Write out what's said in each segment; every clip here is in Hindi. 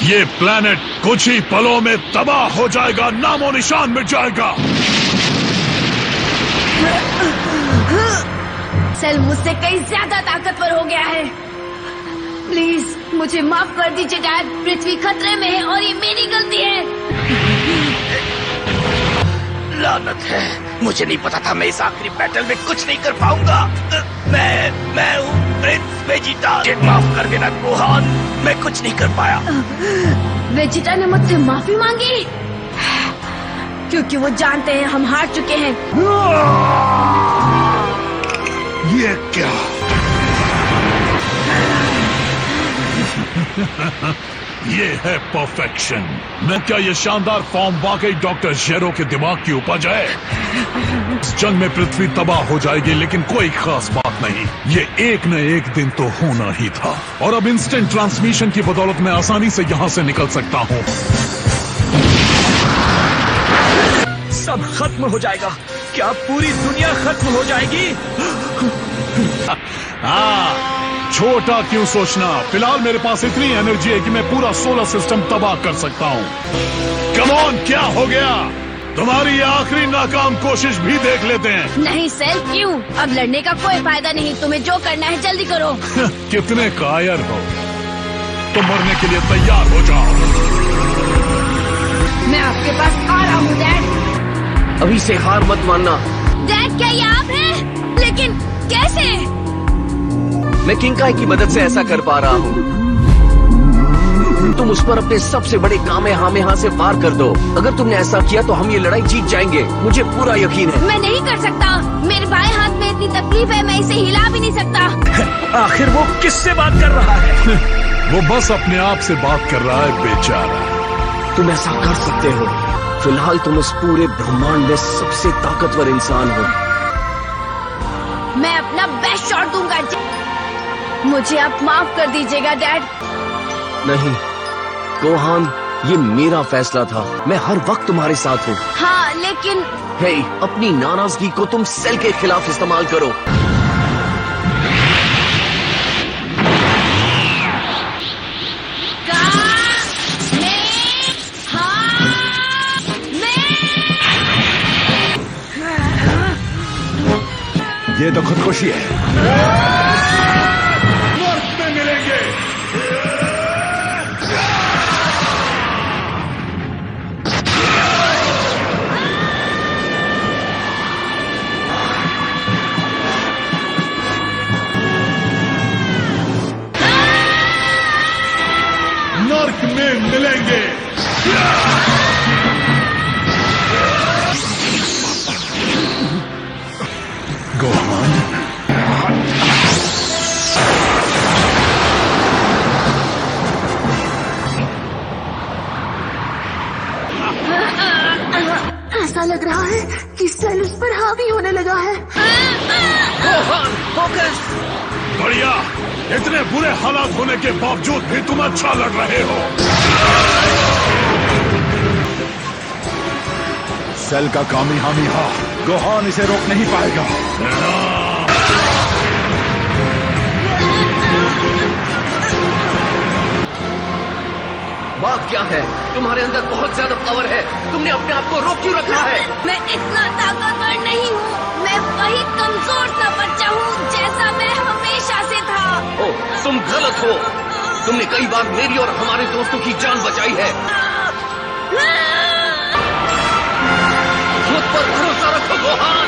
ये प्लेनेट कुछ ही पलों में तबाह हो जाएगा, नामो निशान मिट जाएगा। सेल मुझसे कहीं ज्यादा ताकतवर हो गया है। प्लीज मुझे माफ कर दीजिए डैड। पृथ्वी खतरे में है और ये मेरी गलती है। लानत है, मुझे नहीं पता था मैं इस आखिरी बैटल में कुछ नहीं कर पाऊंगा। मैं हूँ प्रिंस वेजिटा। माफ कर देना गोहान, मैं कुछ नहीं कर पाया। वेजिटा ने मुझसे माफी मांगी क्योंकि वो जानते हैं हम हार चुके हैं। ये क्या? ये है परफेक्शन। मैं क्या ये शानदार फॉर्म वाकई डॉक्टर जेरो के दिमाग की उपज है? इस जंग में पृथ्वी तबाह हो जाएगी, लेकिन कोई खास बात नहीं। ये एक न एक दिन तो होना ही था। और अब इंस्टेंट ट्रांसमिशन की बदौलत मैं आसानी से यहाँ से निकल सकता हूँ। सब खत्म हो जाएगा। क्या पूरी दुनिया खत्म हो जाएगी? हाँ, छोटा क्यों सोचना। फिलहाल मेरे पास इतनी एनर्जी है कि मैं पूरा सोलर सिस्टम तबाह कर सकता हूँ। कम ऑन, क्या हो गया? तुम्हारी ये आखिरी नाकाम कोशिश भी देख लेते हैं। नहीं सेल, क्यों? अब लड़ने का कोई फायदा नहीं। तुम्हें जो करना है जल्दी करो। कितने कायर हो। तो मरने के लिए तैयार हो जाओ। मैं आपके पास आ रहा हूँ डैड। अभी से हार मत मानना। डैड क्या ये आप हैं? लेकिन कैसे? मैं किंकाई की मदद से ऐसा कर पा रहा हूँ। तुम उस पर अपने सबसे बड़े कामेहामेहा से वार कर दो। अगर तुमने ऐसा किया तो हम ये लड़ाई जीत जाएंगे, मुझे पूरा यकीन है। मैं नहीं कर सकता। मेरे बाएं हाथ में इतनी तकलीफ है, मैं इसे हिला भी नहीं सकता। आखिर वो किससे बात कर रहा है? वो बस अपने आप से बात कर रहा है, बेचारा। तुम ऐसा कर सकते हो। फिलहाल तुम इस पूरे ब्रह्मांड में सबसे ताकतवर इंसान हो। मैं अपना बेस्ट शॉट दूंगा। मुझे आप माफ कर दीजिएगा डैड। नहीं गोहान, ये मेरा फैसला था। मैं हर वक्त तुम्हारे साथ हूँ। हाँ लेकिन हे, अपनी नाराजगी को तुम सेल के खिलाफ इस्तेमाल करो। ये तो खुदकुशी है। नर्क में मिलेंगे। नर्क में मिलेंगे। गोहान, ऐसा लग रहा है कि सेल उस पर हावी होने लगा है। Gohan, focus. बढ़िया। इतने बुरे हालात होने के बावजूद भी तुम अच्छा लड़ रहे हो। सेल का कामिहामिहा, गोहान इसे रोक नहीं पाएगा। बात क्या है? तुम्हारे अंदर बहुत ज्यादा पावर है। तुमने अपने आप को रोक क्यों रखा है? मैं इतना ताकतवर नहीं हूँ। मैं वही कमजोर सा बच्चा हूँ जैसा मैं हमेशा से था। ओ, तुम गलत हो। तुमने कई बार मेरी और हमारे दोस्तों की जान बचाई है। खुद पर भरोसा रखो गोहान।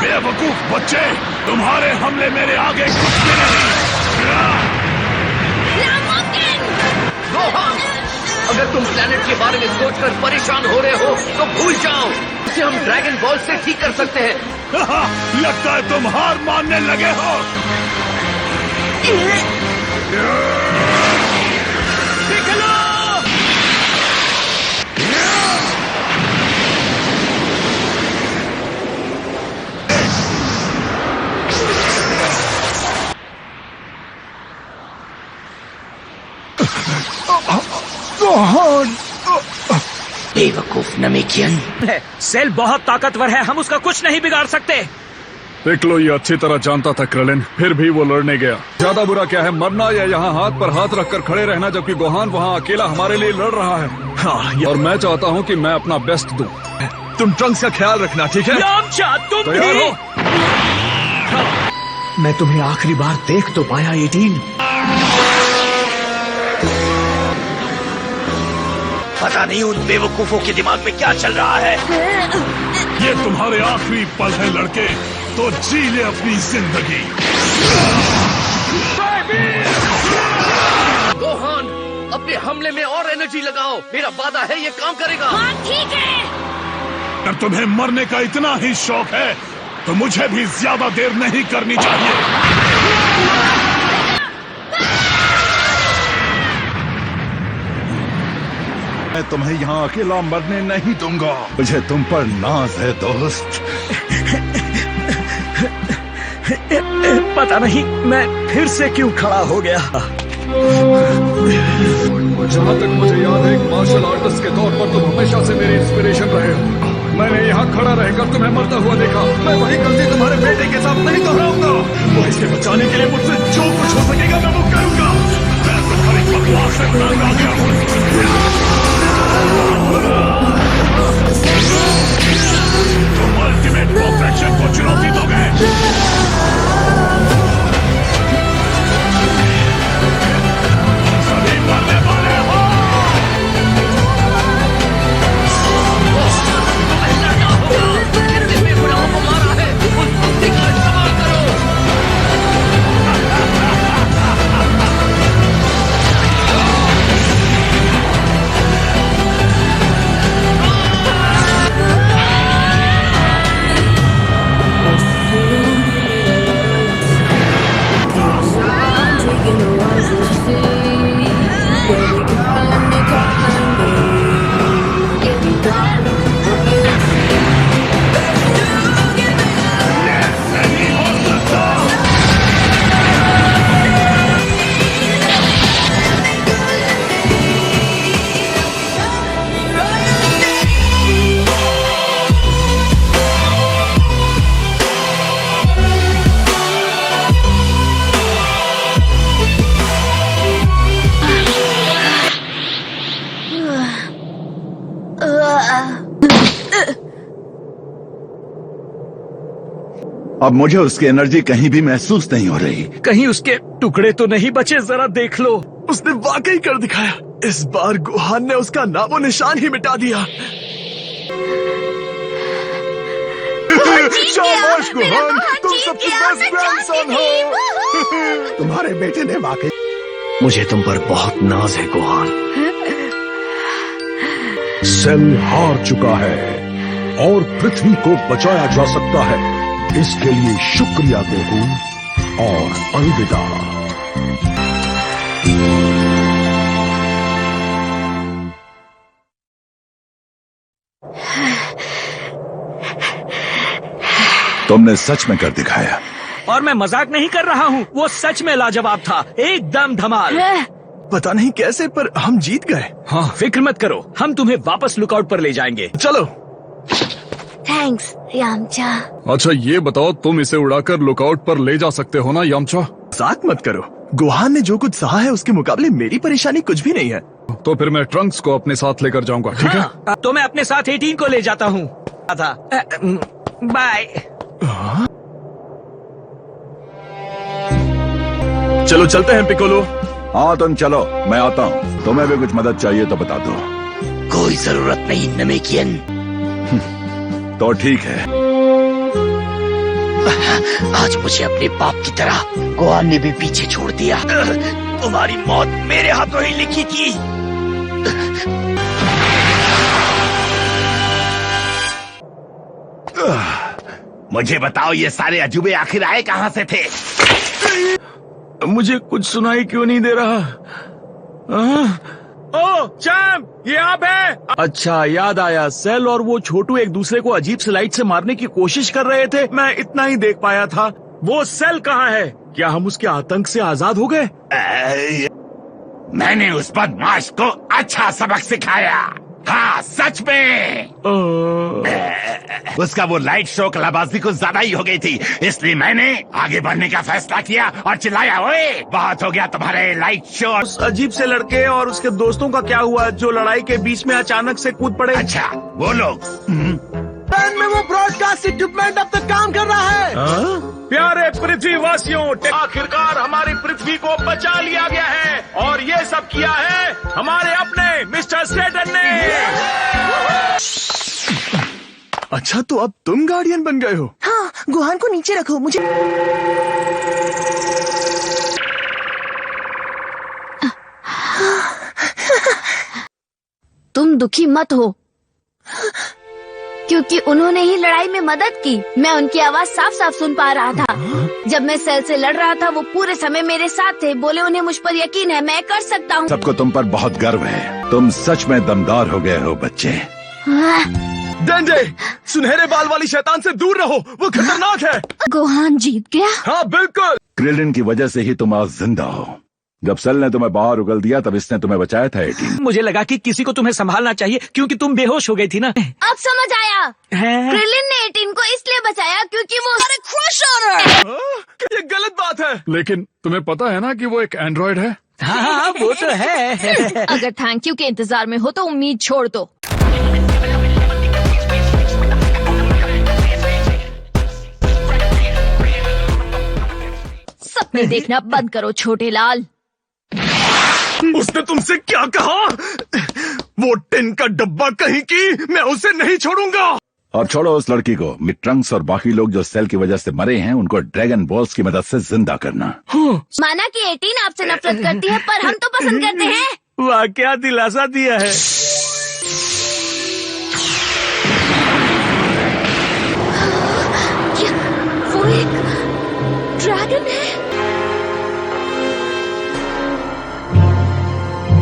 बेवकूफ बच्चे, तुम्हारे हमले मेरे आगे कुछ भी नहीं। नामुमकिन। गोहान, अगर तुम प्लेनेट के बारे में सोचकर परेशान हो रहे हो तो भूल जाओ। इसे हम ड्रैगन बॉल से ठीक कर सकते हैं। लगता है तुम हार मानने लगे हो। पिघलो! गोहान, बेवकूफ नमेकियन। सेल बहुत ताकतवर है, हम उसका कुछ नहीं बिगाड़ सकते। पिक्लो ये अच्छी तरह जानता था क्रेलिन, फिर भी वो लड़ने गया। ज्यादा बुरा क्या है, मरना या यहाँ हाथ पर हाथ रखकर खड़े रहना, जबकि गोहान वहाँ अकेला हमारे लिए लड़ रहा है। हाँ, और मैं चाहता हूँ कि मैं अपना बेस्ट दूं। तुम ट्रंक्स का ख्याल रखना, ठीक है? यामचा, तुम तैयार भी? हो? मैं तुम्हें आखिरी बार देख तो पाया 18। पता नहीं उन बेवकूफों के दिमाग में क्या चल रहा है। ये तुम्हारे आखिरी पल है लड़के, तो जी ले अपनी जिंदगी। गोहान, अपने हमले में और एनर्जी लगाओ। मेरा वादा है ये काम करेगा। हाँ ठीक है। अगर तुम्हें मरने का इतना ही शौक है तो मुझे भी ज्यादा देर नहीं करनी चाहिए। मैं तुम्हें यहाँ अकेला मरने नहीं दूंगा। मुझे तुम पर नाज है दोस्त। पता नहीं मैं फिर से क्यों खड़ा हो गया। जहाँ तक मुझे याद है, एक मार्शल आर्टिस्ट के तौर पर तुम हमेशा से मेरी इंस्पिरेशन रहे हो। मैंने यहाँ खड़ा रहकर तुम्हें मरता हुआ देखा। मैं वही गलती तुम्हारे बेटे के साथ नहीं दोहराऊंगा। वो इसे बचाने के लिए मुझसे जो कुछ हो सकेगा मैं वो करूंगा। मैं तुम्हारी बकवास से तंग आ गया हूँ। तुम अल्टीमेट परफेक्शन को चुनौती दोगे। सभी मरने वाले हो। कितने बेगुनाहों को मारा है, उस बुद्धि का इस्तेमाल करो। अब मुझे उसकी एनर्जी कहीं भी महसूस नहीं हो रही। कहीं उसके टुकड़े तो नहीं बचे, जरा देख लो। उसने वाकई कर दिखाया। इस बार गोहान ने उसका नामो निशान ही मिटा दिया। शाबाश गोहान, तुम सबसे बेस्ट ग्रैंडसन हो। तुम्हारे बेटे ने वाकई मुझे तुम पर बहुत नाज है गोहान। सेल हार चुका है और पृथ्वी को बचाया जा सकता है। इसके लिए शुक्रिया गोकू और अलविदा। तुमने सच में कर दिखाया। और मैं मजाक नहीं कर रहा हूँ, वो सच में लाजवाब था, एकदम धमाल। पता नहीं कैसे पर हम जीत गए। हाँ, फिक्र मत करो, हम तुम्हें वापस लुकआउट पर ले जाएंगे। चलो। Thanks Yamcha. अच्छा ये बताओ, तुम इसे उड़ाकर लुकआउट पर ले जा सकते हो ना यामचा? मजाक मत करो। गोहान ने जो कुछ सहा है उसके मुकाबले मेरी परेशानी कुछ भी नहीं है। तो फिर मैं ट्रंक्स को अपने साथ लेकर जाऊंगा, ठीक है? हाँ, तो मैं अपने साथ 18 को ले जाता हूँ। बाय। चलो चलते हैं पिकोलो। हाँ तुम चलो, मैं आता हूँ। तुम्हें भी कुछ मदद चाहिए तो बता दो। कोई जरूरत नहीं नमेकियन। तो ठीक है। आज मुझे अपने बाप की तरह गोहान ने भी पीछे छोड़ दिया। तुम्हारी मौत मेरे हाथों ही लिखी थी। मुझे बताओ, ये सारे अजूबे आखिर आए कहाँ से थे? मुझे कुछ सुनाई क्यों नहीं दे रहा? ओ चैंप, ये आप है? अच्छा याद आया, सेल और वो छोटू एक दूसरे को अजीब से लाइट से मारने की कोशिश कर रहे थे। मैं इतना ही देख पाया था। वो सेल कहाँ है? क्या हम उसके आतंक से आजाद हो गए? मैंने उस बदमाश को अच्छा सबक सिखाया। हाँ सच में। उसका वो लाइट शो कलाबाजी कुछ ज्यादा ही हो गई थी, इसलिए मैंने आगे बढ़ने का फैसला किया और चिल्लाया, ओए बहुत हो गया तुम्हारे लाइट शो। उस अजीब से लड़के और उसके दोस्तों का क्या हुआ जो लड़ाई के बीच में अचानक से कूद पड़े? अच्छा वो लोग में वो ब्रॉडकास्ट इक्विपमेंट अब तक काम कर रहा है। प्यारे पृथ्वीवासियों, आखिरकार हमारी पृथ्वी को बचा लिया गया है और ये सब किया है हमारे अपने मिस्टर स्लेटन ने। अच्छा तो अब तुम गार्डियन बन गए हो? हाँ, गुहान को नीचे रखो, मुझे तुम दुखी मत हो, क्योंकि उन्होंने ही लड़ाई में मदद की। मैं उनकी आवाज साफ साफ सुन पा रहा था। जब मैं सेल से लड़ रहा था वो पूरे समय मेरे साथ थे। बोले उन्हें मुझ पर यकीन है, मैं कर सकता हूँ। सबको तुम पर बहुत गर्व है, तुम सच में दमदार हो गए हो बच्चे। डेंडे, सुनहरे बाल वाली शैतान से दूर रहो, वो खतरनाक है। गुहान जीत गया? हाँ बिल्कुल। क्रिलिन की वजह से ही तुम आज जिंदा हो। जब सेल ने तुम्हें बाहर उगल दिया तब इसने तुम्हें बचाया था 18। मुझे लगा कि किसी को तुम्हें संभालना चाहिए क्योंकि तुम बेहोश हो गई थी ना। अब समझ आया, क्रिलिन ने 18 को इसलिए बचाया क्योंकि वो क्रश ऑन हर। ये गलत बात है। लेकिन तुम्हें पता है ना कि वो एक एंड्रॉइड है। हाँ वो तो है। अगर थैंक यू के इंतजार में हो तो उम्मीद छोड़ दो। सपने देखना बंद करो छोटे लाल। उसने तुमसे क्या कहा? वो टिन का डब्बा कहीं की, मैं उसे नहीं छोड़ूंगा। और छोड़ो उस लड़की को, ट्रंक्स और बाकी लोग जो सेल की वजह से मरे हैं उनको ड्रैगन बॉल्स की मदद से जिंदा करना। माना कि 18 आपसे नफरत करती है पर हम तो पसंद करते हैं। वाह क्या दिलासा दिया है। क्या वो एक ड्रैगन है?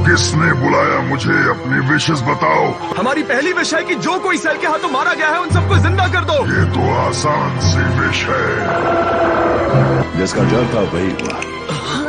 किसने बुलाया मुझे? अपनी विशेष बताओ। हमारी पहली विश है कि जो कोई सेल के हाथों मारा गया है उन सबको जिंदा कर दो। ये तो आसान सी विश है। जिसका डर था वही हुआ,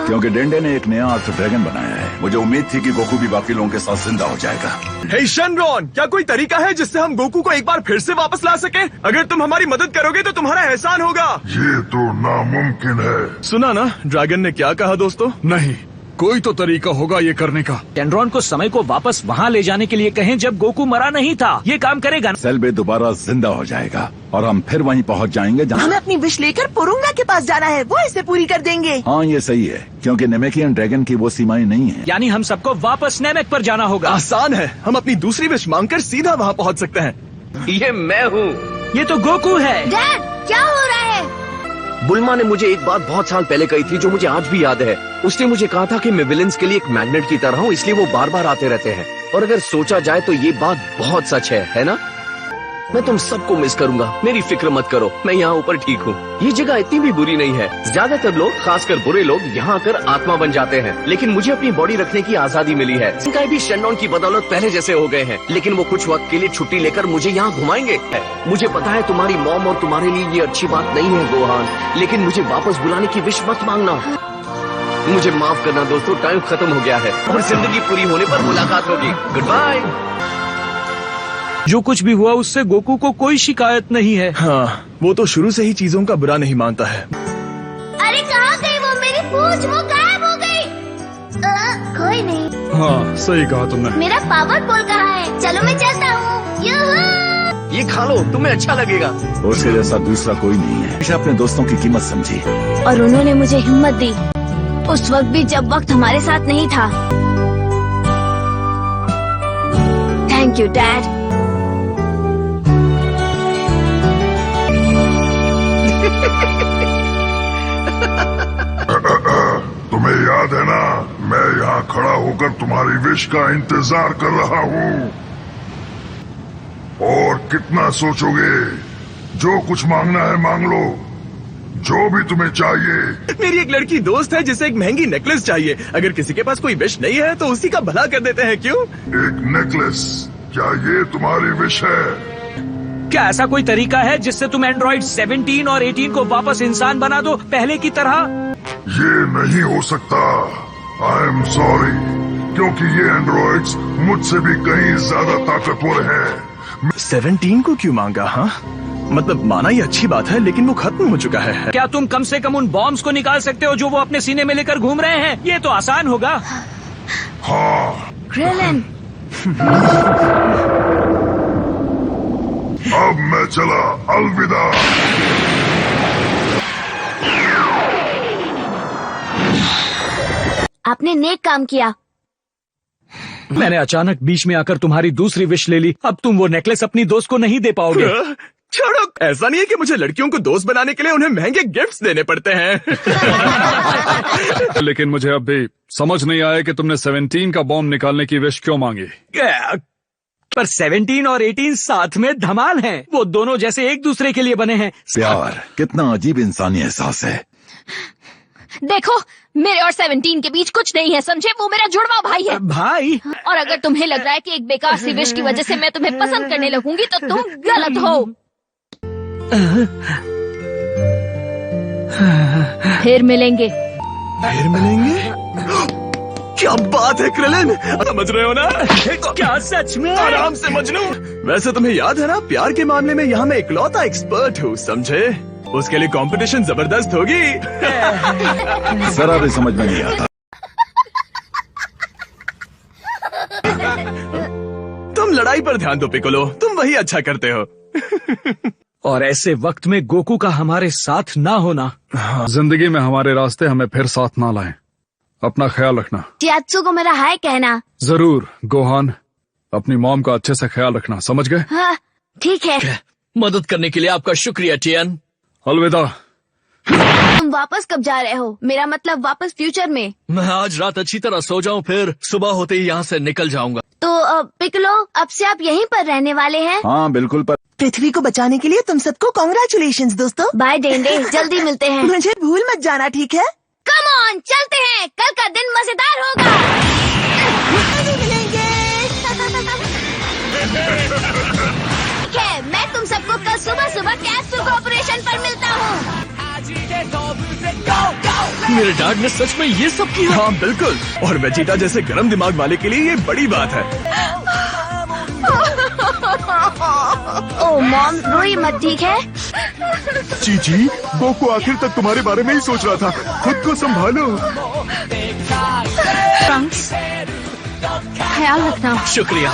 क्योंकि डेंडे ने एक नया अर्थ ड्रैगन बनाया है। मुझे उम्मीद थी कि गोकू भी बाकी लोगों के साथ जिंदा हो जाएगा। हे शनरॉन, क्या कोई तरीका है जिससे हम गोकू को एक बार फिर से वापस ला सके? अगर तुम हमारी मदद करोगे तो तुम्हारा एहसान होगा। ये तो नामुमकिन है। सुना ना ड्रैगन ने क्या कहा दोस्तों? नहीं, कोई तो तरीका होगा ये करने का। एंड्रॉन को समय को वापस वहाँ ले जाने के लिए कहें जब गोकू मरा नहीं था। ये काम करेगा ना? सेल भी दोबारा जिंदा हो जाएगा और हम फिर वहीं पहुंच जाएंगे जहाँ। हमें अपनी विश लेकर पुरुंगा के पास जाना है, वो इसे पूरी कर देंगे। हाँ ये सही है, क्योंकि नेमेकियन ड्रैगन की वो सीमाएं नहीं है। यानी हम सबको वापस नेमेक पर जाना होगा। आसान है, हम अपनी दूसरी विश मांगकर सीधा वहाँ पहुँच सकते हैं। ये मैं हूँ। ये तो गोकू है। डैड क्या हो रहा है? बुल्मा ने मुझे एक बात बहुत साल पहले कही थी जो मुझे आज भी याद है। उसने मुझे कहा था कि मैं विलेंस के लिए एक मैग्नेट की तरह हूँ, इसलिए वो बार बार आते रहते हैं। और अगर सोचा जाए तो ये बात बहुत सच है ना? मैं तुम सबको मिस करूंगा, मेरी फिक्र मत करो, मैं यहाँ ऊपर ठीक हूँ। ये जगह इतनी भी बुरी नहीं है। ज्यादातर लोग, खासकर बुरे लोग, यहाँ आकर आत्मा बन जाते हैं, लेकिन मुझे अपनी बॉडी रखने की आजादी मिली है। इनका भी शनॉन की बदौलत पहले जैसे हो गए हैं, लेकिन वो कुछ वक्त के लिए छुट्टी लेकर मुझे यहाँ घुमाएंगे। मुझे पता है तुम्हारी मॉम और तुम्हारे लिए ये अच्छी बात नहीं है गोहान, लेकिन मुझे वापस बुलाने की विश मत मांगना। मुझे माफ करना दोस्तों, टाइम खत्म हो गया है और जिंदगी पूरी होने पर मुलाकात होगी। Goodbye. जो कुछ भी हुआ उससे गोकू को कोई शिकायत नहीं है। हाँ, वो तो शुरू से ही चीजों का बुरा नहीं मानता है। अरे कहाँ गई वो मेरी पूंछ? वो गायब हो गई। कोई नहीं। हाँ सही कहा तुमने। मेरा पावर पोल कहाँ है? चलो मैं चलता हूँ। ये खा लो, तुम्हें अच्छा लगेगा। उसके जैसा दूसरा कोई नहीं है। हमेशा अपने दोस्तों की कीमत समझी और उन्होंने मुझे हिम्मत दी, उस वक्त भी जब वक्त हमारे साथ नहीं था। Thank you dad. तुम्हें याद है ना, मैं यहाँ खड़ा होकर तुम्हारी विश का इंतजार कर रहा हूँ। और कितना सोचोगे? जो कुछ मांगना है मांग लो, जो भी तुम्हें चाहिए। मेरी एक लड़की दोस्त है जिसे एक महंगी नेकलेस चाहिए। अगर किसी के पास कोई विश नहीं है तो उसी का भला कर देते हैं, क्यों? एक नेकलेस, क्या ये तुम्हारी विश है? क्या ऐसा कोई तरीका है जिससे तुम एंड्रॉइड 17 और 18 को वापस इंसान बना दो पहले की तरह? ये नहीं हो सकता। आई एम सॉरी, क्योंकि ये एंड्रॉइड्स मुझसे भी कहीं ज्यादा ताकतवर हैं। 17 को क्यों मांगा? हाँ, मतलब माना ये अच्छी बात है, लेकिन वो खत्म हो चुका है। क्या तुम कम से कम उन बॉम्ब्स को निकाल सकते हो जो वो अपने सीने में लेकर घूम रहे हैं? ये तो आसान होगा। हाँ, क्रिलिन, अब मैं चला, अलविदा। आपने नेक काम किया। मैंने अचानक बीच में आकर तुम्हारी दूसरी विश ले ली। अब तुम वो नेकलेस अपनी दोस्त को नहीं दे पाओगे। छोड़ो, ऐसा नहीं है कि मुझे लड़कियों को दोस्त बनाने के लिए उन्हें महंगे गिफ्ट्स देने पड़ते हैं। लेकिन मुझे अब भी समझ नहीं आया कि तुमने 17 का बॉम्ब निकालने की विश क्यों मांगी। पर 17 और 18 साथ में धमाल हैं। वो दोनों जैसे एक दूसरे के लिए बने हैं। प्यार कितना अजीब इंसानी एहसास है। देखो, मेरे और 17 के बीच कुछ नहीं है, समझे? वो मेरा जुड़वा भाई है। भाई? और अगर तुम्हें लग रहा है कि एक बेकार सी विश की वजह से मैं तुम्हें पसंद करने लगूंगी तो तुम गलत हो। फिर मिलेंगे। फिर मिलेंगे? क्या बात है क्रिलिन, समझ रहे हो ना? क्या सच में? आराम से मजनू। वैसे तुम्हें याद है ना, प्यार के मामले में यहाँ मैं इकलौता एक्सपर्ट हूँ, समझे? उसके लिए कंपटीशन जबरदस्त होगी। जरा भी समझ में नहीं आता। तुम लड़ाई पर ध्यान दो पिकोलो, तुम वही अच्छा करते हो। और ऐसे वक्त में गोकू का हमारे साथ ना होना। जिंदगी में हमारे रास्ते हमें फिर साथ ना लाएं। अपना ख्याल रखना। चियात्सु को मेरा हाय कहना। जरूर गोहान, अपनी मॉम का अच्छे से ख्याल रखना, समझ गए? हाँ, ठीक है। मदद करने के लिए आपका शुक्रिया टियन। अलविदा। तुम वापस कब जा रहे हो? मेरा मतलब वापस फ्यूचर में। मैं आज रात अच्छी तरह सो जाऊं, फिर सुबह होते ही यहाँ से निकल जाऊंगा। तो पिकलो, अब से आप यहीं पर रहने वाले हैं? हाँ बिल्कुल। पर पृथ्वी को बचाने के लिए तुम सबको कॉन्ग्रेचुलेशंस दोस्तों। बाय डेंडे, जल्दी मिलते हैं। मुझे भूल मत जाना, ठीक है? कम ऑन, चलते हैं। कल का दिन मजेदार होगा। मिलेंगे। ठीक है, मैं तुम सबको कल सुबह सुबह कैप्सूल कॉर्पोरेशन पर मिलता हूँ। मेरे डैड ने सच में ये सब किया? हाँ बिल्कुल, और वेजिटा जैसे गरम दिमाग वाले के लिए ये बड़ी बात है। ओ मॉम, रोई मत, ठीक है? चीची, गोकू आखिर तक तुम्हारे बारे में ही सोच रहा था। खुद को संभालो। ट्रंक्स, ख्याल रखना। शुक्रिया।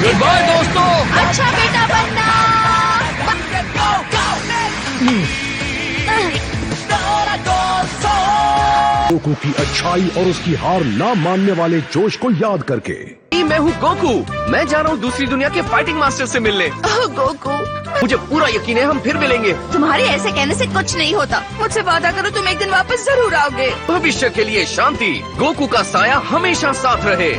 गुड बाय दोस्तों। अच्छा बेटा बनना। गोकू की अच्छाई और उसकी हार ना मानने वाले जोश को याद करके। मैं हूँ गोकू, मैं जा रहा हूँ दूसरी दुनिया के फाइटिंग मास्टर से मिलने। गोकू, मुझे पूरा यकीन है हम फिर मिलेंगे। तुम्हारे ऐसे कहने से कुछ नहीं होता। मुझसे वादा करो तुम एक दिन वापस जरूर आओगे। भविष्य के लिए शांति। गोकू का साया हमेशा साथ रहे।